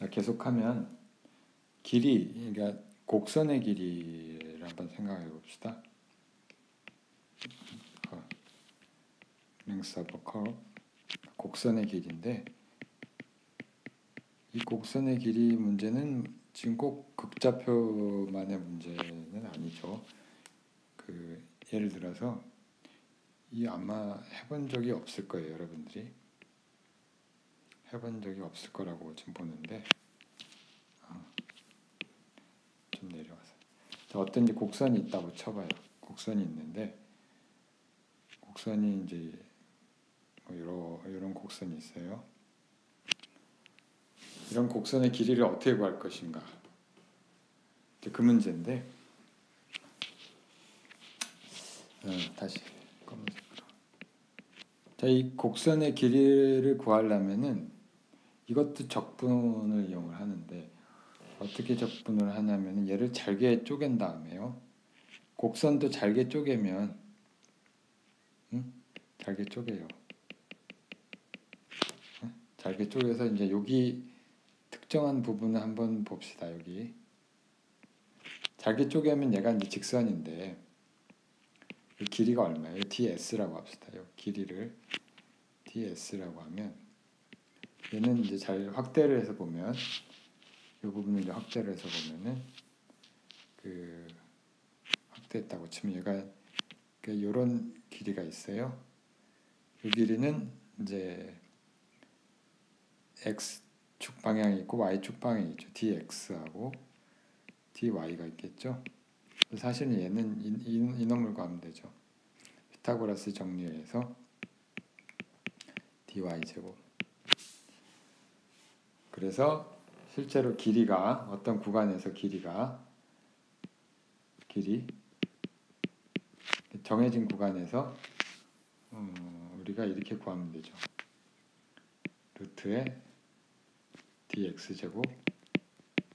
자, 계속하면 길이, 그러니까 곡선의 길이를 한번 생각해 봅시다. length of a curve, 곡선의 길이인데 이 곡선의 길이 문제는 지금 꼭 극좌표만의 문제는 아니죠. 예를 들어서 이 아마 해본 적이 없을 거예요, 여러분들이. 해본 적이 없을 거라고 지금 보는데 좀 내려와서 자, 어떤 이제 곡선이 있다고 쳐봐요. 곡선이 있는데 곡선이 이제 뭐 이런 곡선이 있어요. 이런 곡선의 길이를 어떻게 구할 것인가? 그 문제인데 다시 검은색으로. 자, 이 곡선의 길이를 구하려면은 이것도 적분을 이용을 하는데 어떻게 적분을 하냐면은 얘를 잘게 쪼갠 다음에요. 곡선도 잘게 쪼개면 잘게 쪼개요. 잘게 쪼개서 이제 여기 특정한 부분을 한번 봅시다. 여기 잘게 쪼개면 얘가 이제 직선인데 이 길이가 얼마예요? ds라고 합시다. 이 길이를 ds라고 하면 얘는 이제 잘 확대를 해서 보면 이 부분을 이제 확대를 해서 보면은 확대했다고 치면 얘가 이런 길이가 있어요. 이 길이는 이제 x축 방향이 있고 y축 방향이 있죠. dx하고 dy가 있겠죠. 사실은 얘는 이놈을 구하면 되죠. 피타고라스 정리해서 dy제곱. 그래서 실제로 길이가 어떤 구간에서 길이 정해진 구간에서 우리가 이렇게 구하면 되죠. 루트에 dx제곱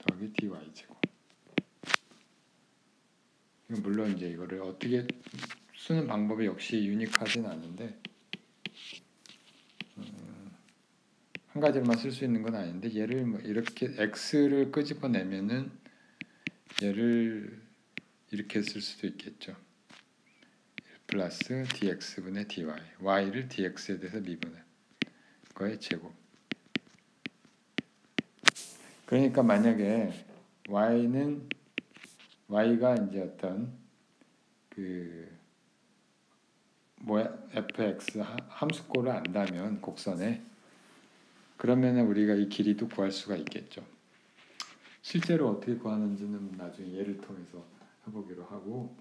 더하기 dy제곱. 물론 이제 이거를 어떻게 쓰는 방법이 역시 유니크하진 않은데 한 가지로만 쓸 수 있는 건 아닌데 얘를 뭐 이렇게 x를 끄집어내면은 얘를 이렇게 쓸 수도 있겠죠. 플러스 dx분의 dy, y를 dx에 대해서 미분해 거의 제곱. 그러니까 만약에 y가 이제 어떤 fx 함수꼴을 안다면 곡선에 그러면은 우리가 이 길이도 구할 수가 있겠죠. 실제로 어떻게 구하는지는 나중에 예를 통해서 해보기로 하고.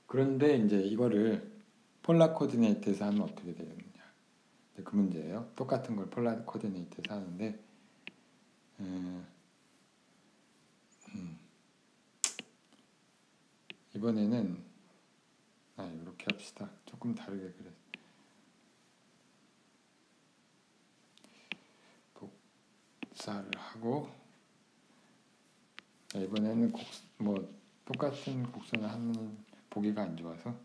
그런데 이제 이거를 폴라 코디네이트에서 하면 어떻게 되느냐? 그 문제예요. 똑같은 걸 폴라 코디네이트에서 하는데 이번에는 이렇게 합시다. 조금 다르게 그래. 복사를 하고 이번에는 똑같은 곡선을 하면 보기가 안 좋아서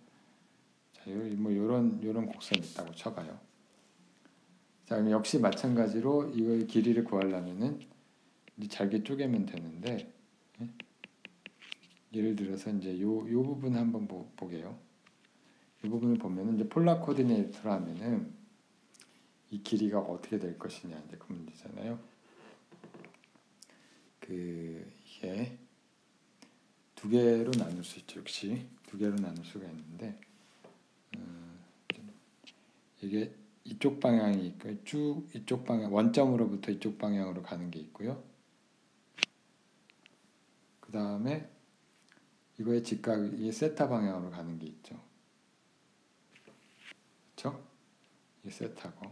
뭐 요런 곡선이 있다고 쳐봐요. 자, 그럼 역시 마찬가지로 이거의 길이를 구하려면은 이제 잘게 쪼개면 되는데 예를 들어서 이제 요 부분 한번 보게요. 이 부분을 보면은 이제 폴라 코디네이터로 하면은 이 길이가 어떻게 될 것이냐 이제 그 문제잖아요. 이게 두 개로 나눌 수 있죠. 역시 두 개로 나눌 수가 있는데 이게 이쪽 방향이 있고 쭉 이쪽 방향 원점으로부터 이쪽 방향으로 가는 게 있고요. 그 다음에 이거의 직각이 세타 방향으로 가는 게 있죠. 그렇죠? 이게 세타고.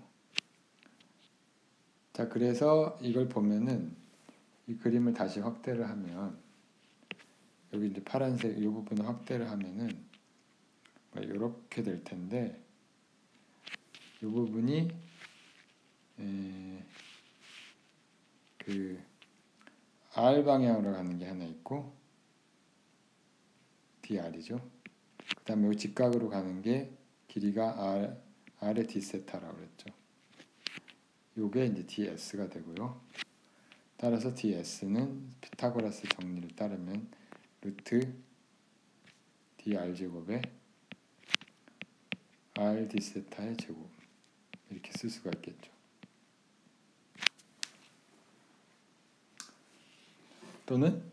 자, 그래서 이걸 보면은 이 그림을 다시 확대를 하면 여기 이제 파란색 이 부분을 확대를 하면은 이렇게 될 텐데 이 부분이 R 방향으로 가는 게 하나 있고 dr이죠. 그 다음에 여기 직각으로 가는 게 길이가 r의 d세타라고 그랬죠. 요게 이제 ds가 되고요. 따라서 ds는 피타고라스 정리를 따르면 루트 dr 제곱에 r d 세타의 제곱 이렇게 쓸 수가 있겠죠. 또는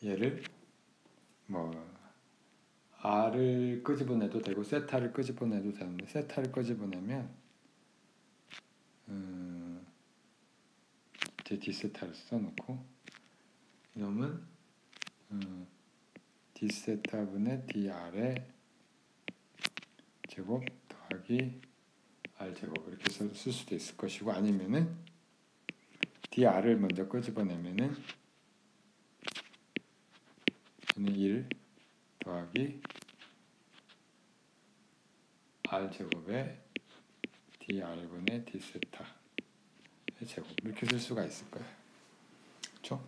얘를 뭐 r을 끄집어내도 되고 세타를 끄집어내도 되는데 세타를 끄집어내면 이제 d세타를 써놓고 이놈은 d세타분의 dr의 제곱 더하기 r 제곱 이렇게 쓸 수도 있을 것이고 아니면은 dr을 먼저 끄집어내면은 1 더하기 r 제곱에 dr분의 d세타의 제곱 이렇게 쓸 수가 있을 거예요. 그렇죠?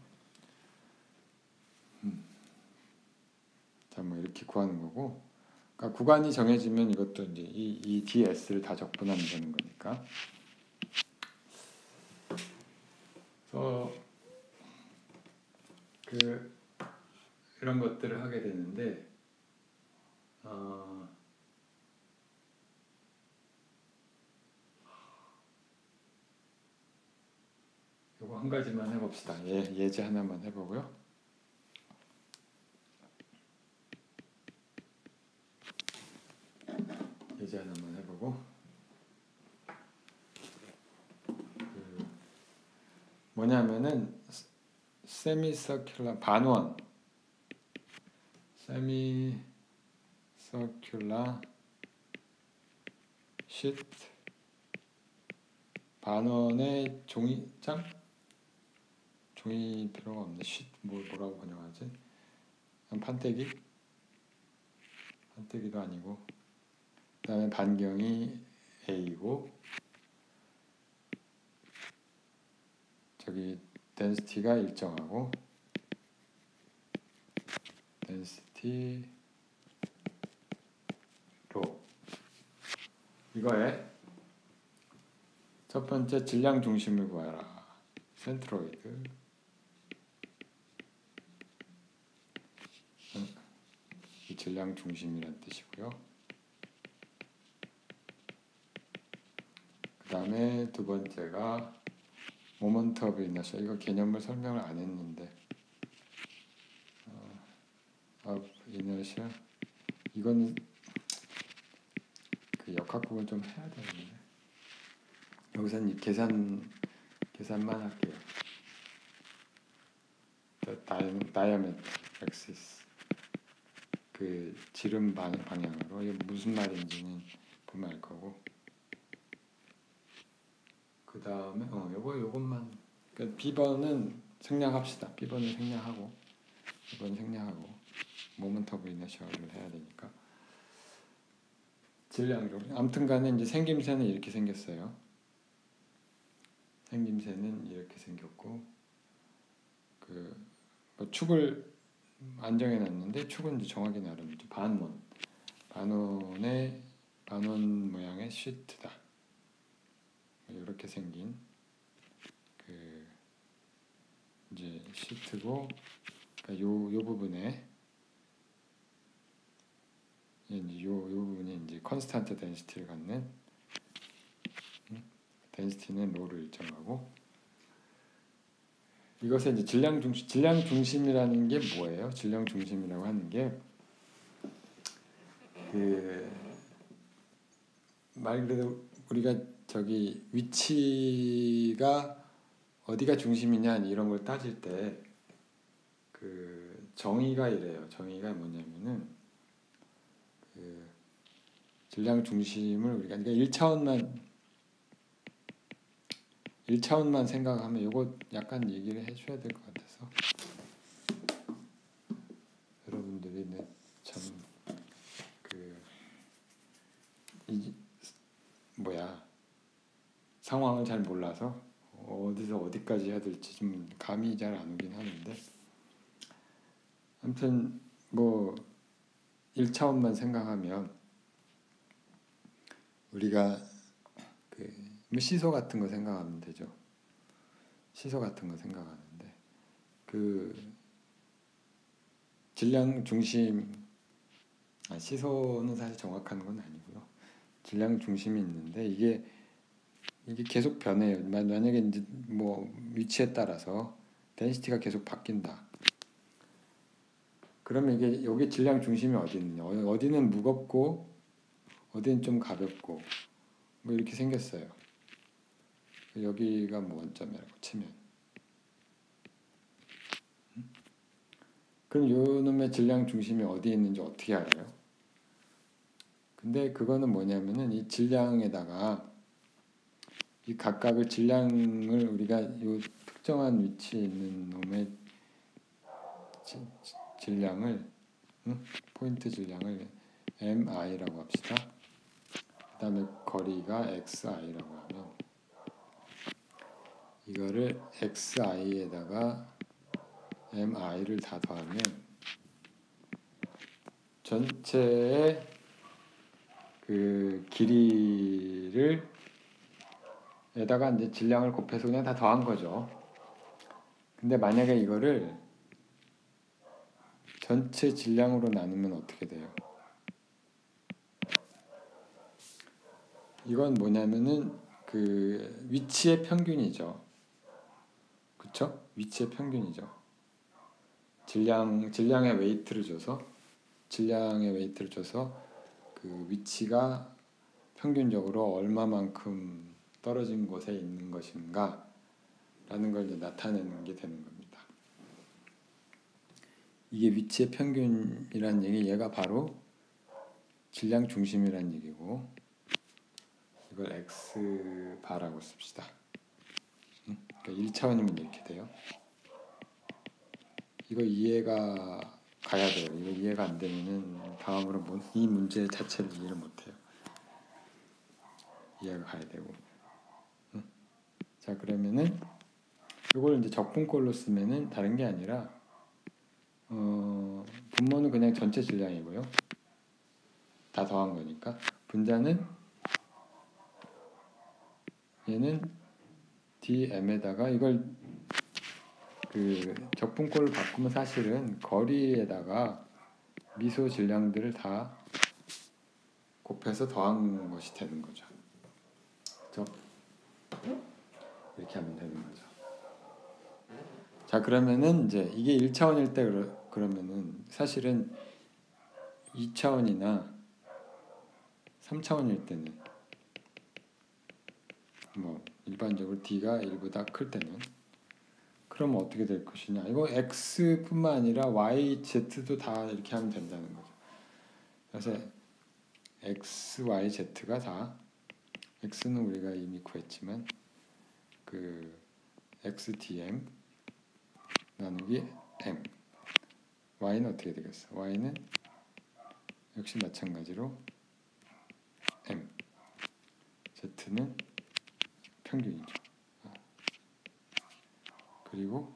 자, 뭐 이렇게 구하는 거고, 그러니까 구간이 정해지면 이것도 이제 이 ds를 다 적분하면 되는 거니까. 그래서 이런 것들을 하게 되는데, 이거 한 가지만 해봅시다. 예제 하나만 해보고요. 예제 하나만 해보고 뭐냐면은 세미서큘라 반원 세미서큘라 시트 반원의 종이장? 종이 필요가 없네. 시트 뭐라고 번역하지? 판때기도 아니고 그 다음에 반경이 A고 저기 density가 일정하고 density 로 이거에 첫 번째 질량 중심을 구하라. 센트로이드 이 질량 중심이란 뜻이고요. 그 다음에 두 번째가 모먼트 오브 이너셜. 이거 개념을 설명을 안 했는데 이너셜 이건 그 역학국을 좀 해야 되는데 여기서는 계산만 할게요. 다이아메트 엑시스 그 지름 방향으로 이게 무슨 말인지는 보면 알 거고 그 다음에 요것만 그러니까 B번은 생략합시다. B번은 생략하고 모먼트 오브 이너셜을 해야 되니까 질량으로 아무튼간에 이제 생김새는 이렇게 생겼어요. 생김새는 이렇게 생겼고 뭐 축을 안정해 놨는데 축은 이제 정하게 나름 반원 모양의 시트다. 이렇게 생긴 이제 시트고 그러니까 요 부분에 요 부분이 이제 컨스탄트 덴시티를 갖는 덴시티는 로를 일정하고 이것의 이제 질량 중심이라는 게 뭐예요? 질량 중심이라고 하는 게 말 그대로 우리가 저기 위치가 어디가 중심이냐 이런 걸 따질 때 정의가 이래요. 정의가 뭐냐면은 질량 중심을 우리가 그러니까 1차원만 생각하면 요거 약간 얘기를 해줘야 될 것 같아서 여러분들이 참 상황을 잘 몰라서 어디서 어디까지 해야 될지 좀 감이 잘 안 오긴 하는데 아무튼 뭐 1차원만 생각하면 우리가 뭐 시소 같은 거 생각하면 되죠. 시소 같은 거 생각하는데 그 질량 중심 시소는 사실 정확한 건 아니고요. 질량 중심이 있는데 이게 계속 변해요. 만약에 이제 뭐 위치에 따라서 덴시티가 계속 바뀐다. 그러면 이게 여기 질량 중심이 어디 있느냐? 어디는 무겁고 어디는 좀 가볍고 뭐 이렇게 생겼어요. 여기가 뭐 원점이라고 치면 그럼 요 놈의 질량 중심이 어디에 있는지 어떻게 알아요? 근데 그거는 뭐냐면은 이 질량에다가 이 각각의 질량을 우리가 요 특정한 위치에 있는 놈의 질량을 포인트 질량을 mi라고 합시다. 그 다음에 거리가 xi라고 하면 이거를 xi에다가 mi를 다 더하면 전체의 그 길이를 에다가 이제 질량을 곱해서 그냥 다 더한 거죠. 근데 만약에 이거를 전체 질량으로 나누면 어떻게 돼요? 이건 뭐냐면은 그 위치의 평균이죠. 그쵸? 위치의 평균이죠. 질량의 웨이트를 줘서 그 위치가 평균적으로 얼마만큼 떨어진 곳에 있는 것인가 라는 걸 이제 나타내는 게 되는 겁니다. 이게 위치의 평균이란 얘기, 얘가 바로 질량 중심이란 얘기고 이걸 x바라고 씁시다. 그러니까 1차원이면 이렇게 돼요. 이거 이해가 가야 돼요. 이거 이해가 안 되면은 다음으로 이 문제 자체를 이해를 못 해요. 이해가 가야 되고. 자, 그러면은 이걸 이제 적분꼴로 쓰면은 다른 게 아니라 분모는 그냥 전체 질량이고요. 다 더한 거니까. 분자는 얘는 dm에다가 이걸 그 적분꼴을 바꾸면 사실은 거리에다가 미소 질량들을 다 곱해서 더한 것이 되는 거죠. 그렇죠? 이렇게 하면 되는 거죠. 자, 그러면은 이제 이게 1차원일 때 그러면은 사실은 2차원이나 3차원일 때는 뭐 일반적으로 d가 1보다 클 때는 그럼 어떻게 될 것이냐? 이거 x뿐만 아니라 y, z도 다 이렇게 하면 된다는 거죠. 그래서 x, y, z가 다 x는 우리가 이미 구했지만 그 xdm 나누기 m y는 어떻게 되겠어? y는 역시 마찬가지로 m z는 평균이죠. 그리고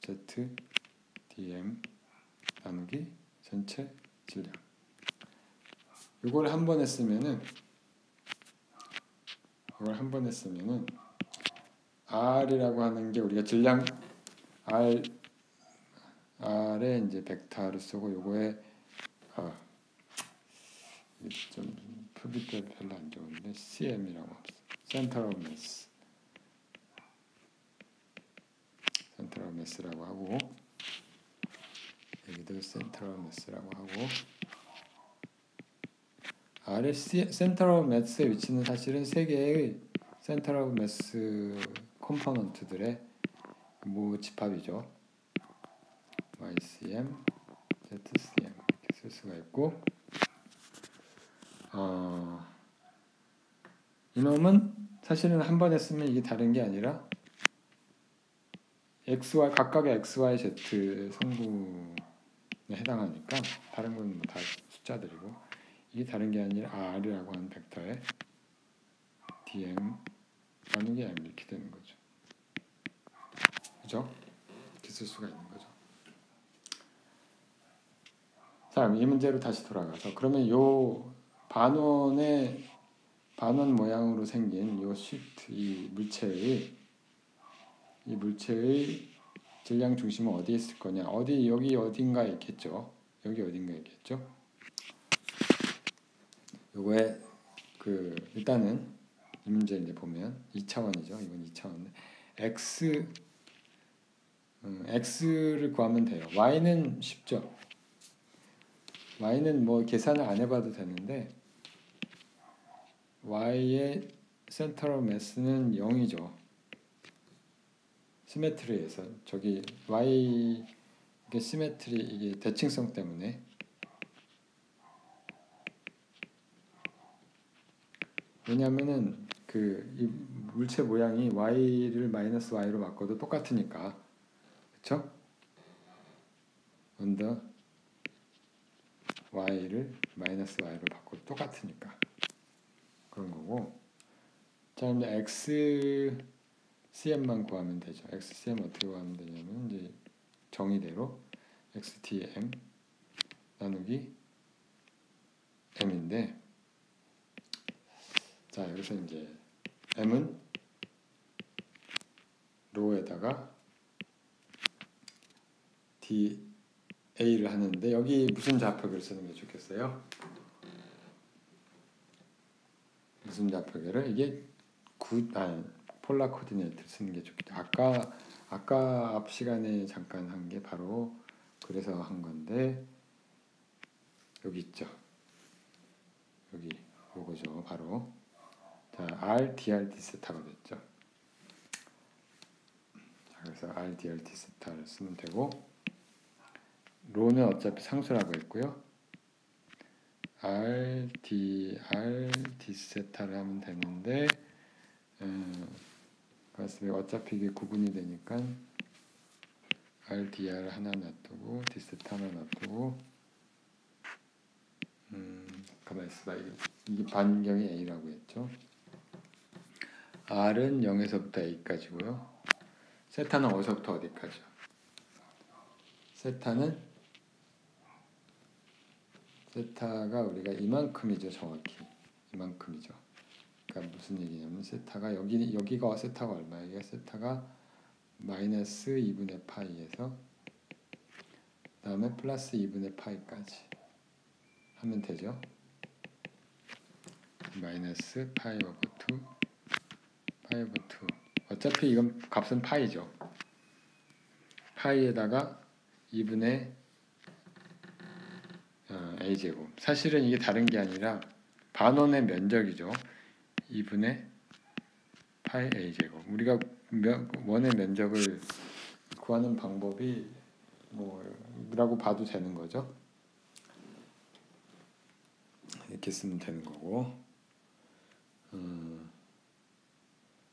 z dm 나누기 전체 질량. 이걸 한 번 했으면은 r이라고 하는 게 우리가 질량 r에 이제 벡터를 쓰고 요거에 좀 표기 때 별로 안 좋은데 cm이라고 합시다. Center of Mass라고 하고 여기도 Center of Mass라고 하고 R의 Center of Mass의 위치는 사실은 세 개의 Center of Mass 컴포넌트들의 모집합이죠. YCM, ZCM 이렇게 쓸 수가 있고 이놈은 사실은 한 번 했으면 이게 다른 게 아니라 XY 각각의 XY, Z 성분에 해당하니까 다른 건 뭐 다 숫자들이고 이게 다른 게 아니라 R이라고 하는 벡터에 DM 나누기 M 이렇게 되는 거죠. 그죠? 이렇게 쓸 수가 있는 거죠. 자, 이 문제로 다시 돌아가서 그러면 요 반원의 반원 모양으로 생긴 요 시트 이 물체의 질량 중심은 어디에 있을 거냐? 여기 어딘가에 있겠죠. 여기 어딘가에 있겠죠. 요거에 일단은 이 문제 이제 보면 2차원이죠. 이건 2차원인데 x를 구하면 돼요. y는 쉽죠. y는 뭐 계산을 안 해봐도 되는데 y의 센터럴 매스는 0이죠. 시메트리에서 저기 y 이게 시메트리 이게 대칭성 때문에 왜냐면은 이 물체 모양이 y를 마이너스 y로 바꿔도 똑같으니까 그쵸? 언더 y를 마이너스 y로 바꿔도 똑같으니까 그런 거고 자 이제 xcm만 구하면 되죠. xcm 어떻게 구하면 되냐면 이제 정의대로 xtm 나누기 m인데 자 여기서 이제 m은 로에다가 da를 하는데 여기 무슨 좌표계를 쓰는 게 좋겠어요? 무슨 좌표계를 이게 폴라 코디네이트를 쓰는 게 좋겠죠. 아까 앞 시간에 잠깐 한 게 바로 그래서 한 건데 여기 있죠. 여기 요거죠. 바로 자 r, dr, d세타가 됐죠. 자, 그래서 r, dr, d세타를 쓰면 되고 로는 어차피 상수라고 했고요. r, dr, d세타를 하면 되는데 어차피 이게 구분이 되니까 r, dr 하나 놔두고 d세타 하나 놔두고 가만히 있어봐. 이게 반경이 a라고 했죠. r은 0에서부터 a까지고요. 세타는 어디서부터 어디까지요? 세타가 우리가 이만큼이죠. 정확히 이만큼이죠. 그러니까 무슨 얘기냐면 세타가 여기가 세타가 얼마예요? 이게 세타가 마이너스 2분의 파이에서 그다음에 플러스 2분의 파이까지 하면 되죠. 마이너스 파이 오버 2 어차피 이건 값은 파이죠. 파이에다가 2분의 a제곱 사실은 이게 다른 게 아니라 반원의 면적이죠. 2분의 파이 a제곱 우리가 원의 면적을 구하는 방법이 뭐라고 봐도 되는 거죠. 이렇게 쓰면 되는 거고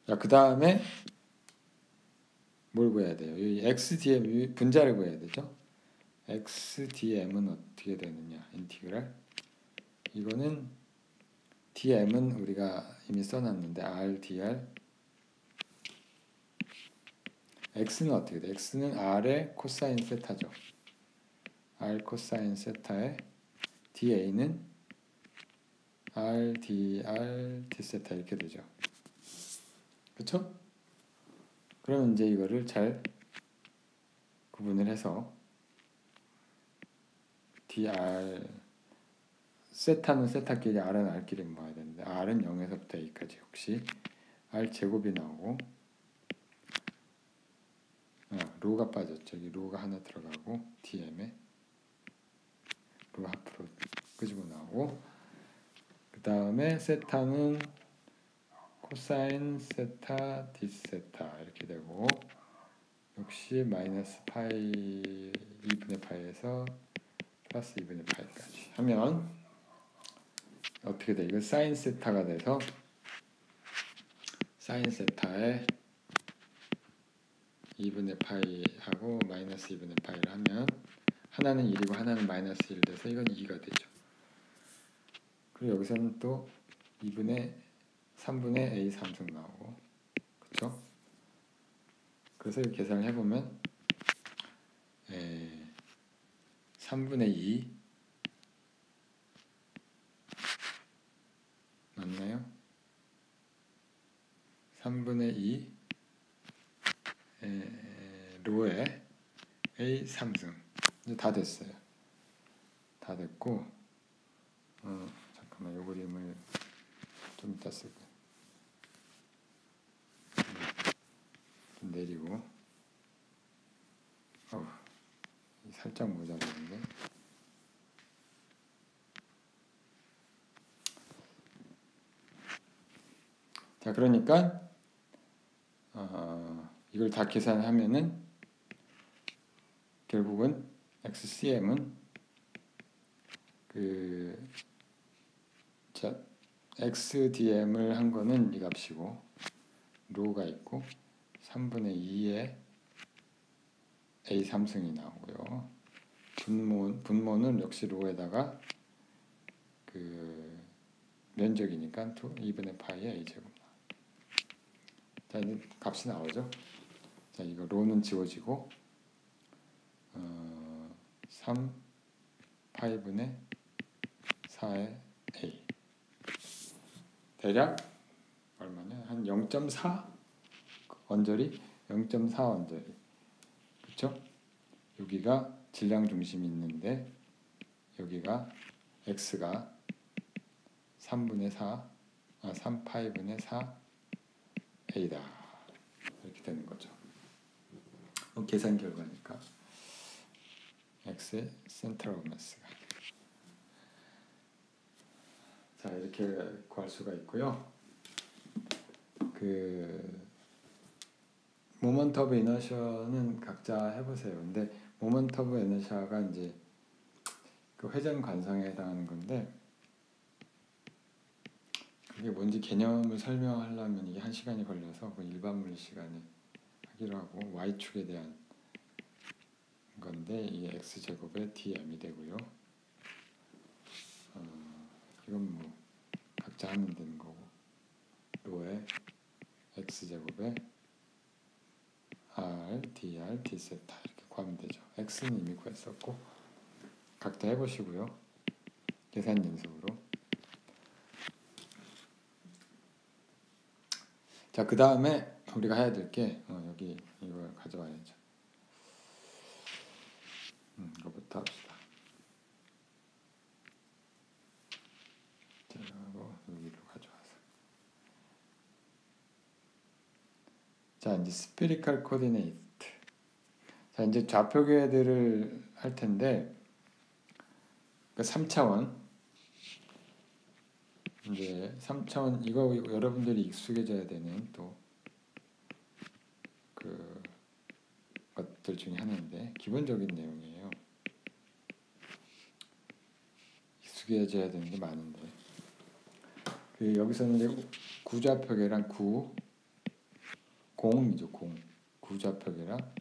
자, 그 다음에 뭘 구해야 돼요? 이 xdm 분자를 구해야 되죠. xdm은 어떻게 되느냐? 인티그랄 이거는 dm은 우리가 이미 써놨는데 r, dr x는 어떻게 돼? x는 r의 코사인 세타죠. r 코사인 세타에 da는 r, dr, d세타 이렇게 되죠. 그렇죠? 그럼 이제 이거를 잘 구분을 해서 dr 세타는 세타끼리 r은 r끼리 모아야 되는데 r은 0에서부터 a까지 혹시 r 제곱이 나오고 로가 빠졌죠. 여기 로가 하나 들어가고 dm에 로 앞으로 끄집어 나오고 그 다음에 세타는 코사인 세타 d세타 이렇게 되고 역시 마이너스 파이 2분의 파이에서 플러스 2분의 파이까지 하면 어떻게 돼? 이건 사인 세타가 돼서 사인 세타에 2분의 파이하고 마이너스 2분의 파이를 하면 하나는 1이고 하나는 마이너스 1 돼서 이건 2가 되죠. 그리고 여기서는 또 3분의 a 삼승 나오고 그쵸? 그래서 이렇게 계산을 해보면 3분의 2 맞나요? 로에 A 3승. 이제 다 됐어요. 다 됐고, 잠깐만 요 그림을 좀 이따 쓸게. 좀 내리고, 살짝 모자라는데. 자, 그러니까 이걸 다 계산하면은 결국은 XCM은 XDM을 한 거는 이 값이고 로가 있고 3분의 2의 A 3승이 나오고요. 분모는 역시 로에다가 면적이니까 2분의 파이의 A 제곱. 자, 이제 값이 나오죠. 자, 이거 로는 지워지고 3 파이분의 4의 A 대략 얼마냐? 한 0.4 언저리? 0.4 언저리. 그쵸? 여기가 질량 중심이 있는데 여기가 X가 3분의 4, 3 파이분의 4 A다. 이렇게 되는 거죠. 계산 결과니까. X의 센터 오브 매스가. 자, 이렇게 구할 수가 있고요. 모먼트 오브 이너셔는 각자 해보세요. 근데 모먼트 오브 이너셔가 이제 회전 관성에 해당하는 건데 그게 뭔지 개념을 설명하려면 이게 1시간이 걸려서 일반 물리 시간에 하기로 하고 y축에 대한 건데 이게 x제곱의 dm이 되고요. 이건 뭐 각자 하면 되는 거고 로의 x제곱의 r, dr, d세타 이렇게 구하면 되죠. x는 이미 구했었고 각자 해보시고요. 계산 연습으로. 자, 그 다음에 우리가 해야 될 게 여기 이걸 가져와야죠. 이거부터 합시다. 자, 여기로 가져와서. 자, 이제 스피리컬 코디네이트. 자, 이제 좌표계들을 할 텐데 3차원 이제 3차원 이거 여러분들이 익숙해져야 되는 또 것들 중에 하나인데 기본적인 내용이에요. 익숙해져야 되는 게 많은데 여기서는 이제 구좌표계랑 공이죠. 구좌표계랑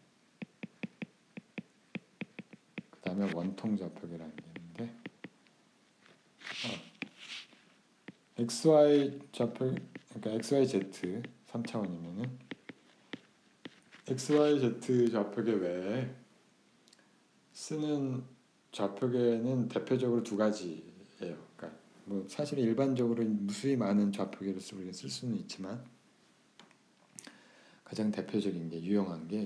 그 다음에 원통좌표계라는 게 있는데 XY 좌표 그러니까 XYZ 3차원이면은 XYZ 좌표계 외에 쓰는 좌표계는 대표적으로 두 가지예요. 그러니까 뭐 사실 일반적으로 무수히 많은 좌표계를 우리가 쓸 수는 있지만 가장 대표적인 게 유용한 게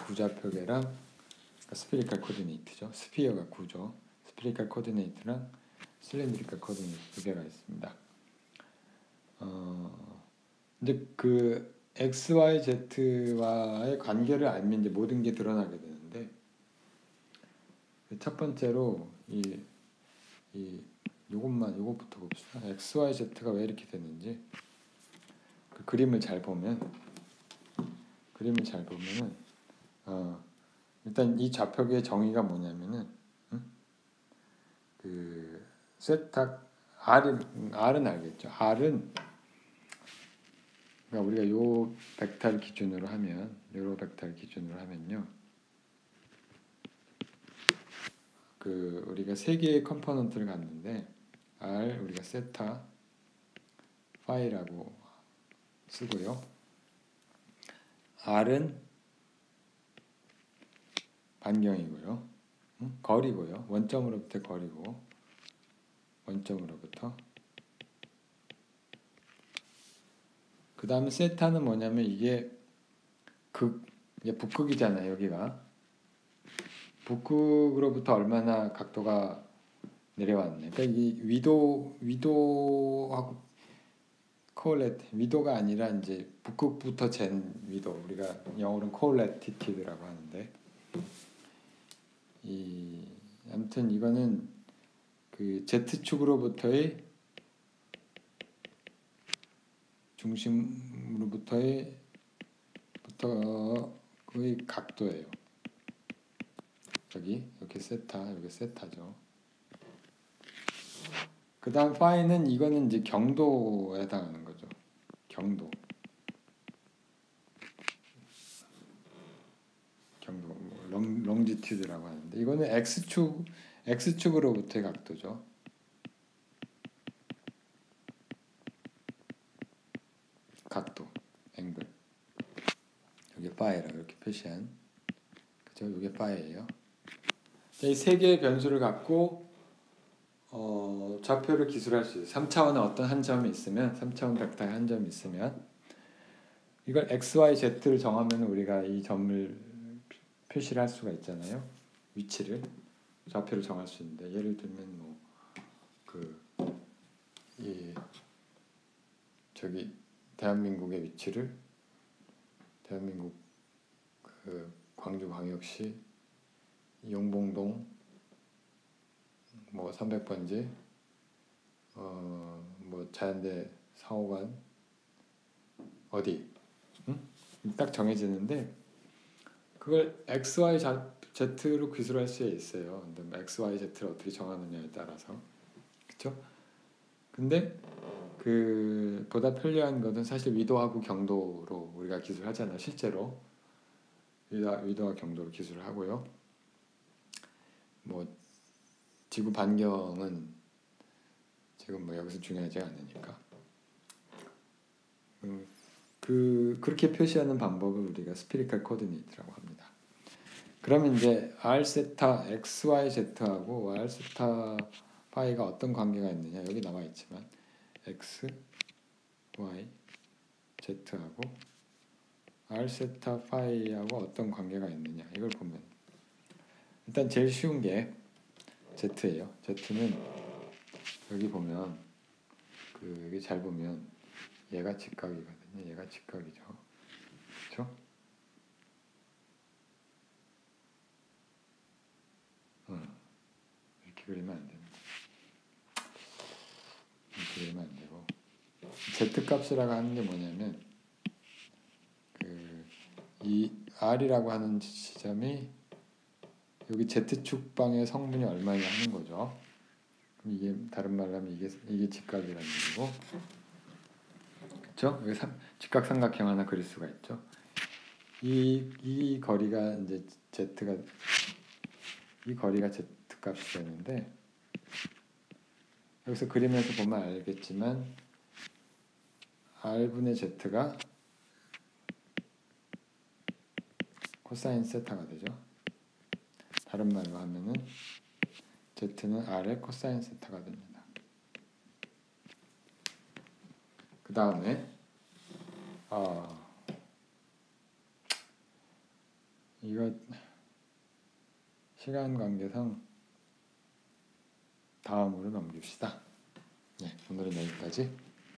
구좌표계랑 그러니까 스피리컬 코디네이트죠. 스피어가 구죠. 스피리컬 코디네이트랑 실린드리컬 코디네이트 두 개가 있습니다. 이제 XYZ와의 관계를 알면 이제 모든 게 드러나게 되는데 첫 번째로 요것부터 봅시다. XYZ가 왜 이렇게 됐는지 그림을 잘 보면은 일단 이 좌표계의 정의가 뭐냐면은 세탁 R은 알겠죠. R은 그러니까 우리가 요 벡터를 기준으로 하면요. 우리가 세 개의 컴포넌트를 갖는데 R 우리가 세타 파이라고 쓰고요. R은 반경이고요. 거리고요. 원점으로부터 거리고 원점으로부터 그 다음에 세타는 뭐냐면 이게 이게 북극이잖아요. 여기가 북극으로부터 얼마나 각도가 내려왔네. 그러니까 이 위도하고 코올렛 위도가 아니라 이제 북극부터 잰 위도, 우리가 영어로는 코올레티티드라고 하는데, 이 아무튼 이거는 그 Z축으로부터의 중심으로부터의 부터의 각도예요. 여기 이렇게 세타, 여기 세타죠. 그 다음 파이는 이거는 이제 경도에 해당하는 거죠. 경도. 뭐 롱지튜드라고 하는데, 이거는 X축으로부터의 각도죠. 각도, 앵글. 이게 파이라고 이렇게 표시한, 그죠? 이게 파이예요. 이 세 개의 변수를 갖고 좌표를 기술할 수 있어요. 3차원의 어떤 한 점이 있으면, 3차원 벡터의 한 점이 있으면, 이걸 x, y, z를 정하면 우리가 이 점을 표시를 할 수가 있잖아요. 위치를, 좌표를 정할 수 있는데, 예를 들면 뭐 저기 대한민국의 위치를, 대한민국 그 광주광역시 용봉동 뭐 300번지 뭐 자연대 4호관 어디, 딱 정해지는데, 그걸 x, y, z로 기술할 수 있어요. 근데 뭐 x, y, z를 어떻게 정하느냐에 따라서, 그렇죠? 근데 그 보다 편리한 것은 사실 위도하고 경도로 우리가 기술하잖아요. 실제로 위도와 경도로 기술을 하고요. 뭐 지구 반경은 지금 뭐 여기서 중요하지 않으니까 그렇게 표시하는 방법을 우리가 스피리컬 코디네이트라고 합니다. 그러면 이제 r 세타 x, y, z하고 r 세타 파이가 어떤 관계가 있느냐, 여기 나와 있지만 x, y, z하고 r 세타 파이하고 어떤 관계가 있느냐, 이걸 보면 일단 제일 쉬운 게 z예요. z는 여기 보면 여기 잘 보면 얘가 직각이거든요. 얘가 직각이죠. 그렇죠? 이렇게 그리면 안 됩니다. 이렇게 그리면 안 되고, z 값이라고 하는 게 뭐냐면 이 r이라고 하는 지점이 여기 z축방의 성분이 얼마냐 하는 거죠. 그럼 이게 다른 말로 하면 이게 직각이라는 얘기고, 그렇죠? 여기 직각 삼각형 하나 그릴 수가 있죠. 이 거리가 이제 z가, 이 거리가 z 값이 되는데, 여기서 그리면서 보면 알겠지만 r분의 z가 코사인 세타가 되죠. 다른 말로 하면은 z는 r의 코사인 세타가 됩니다. 그 다음에 이거 시간 관계상 다음으로 넘깁시다. 네, 오늘은 여기까지.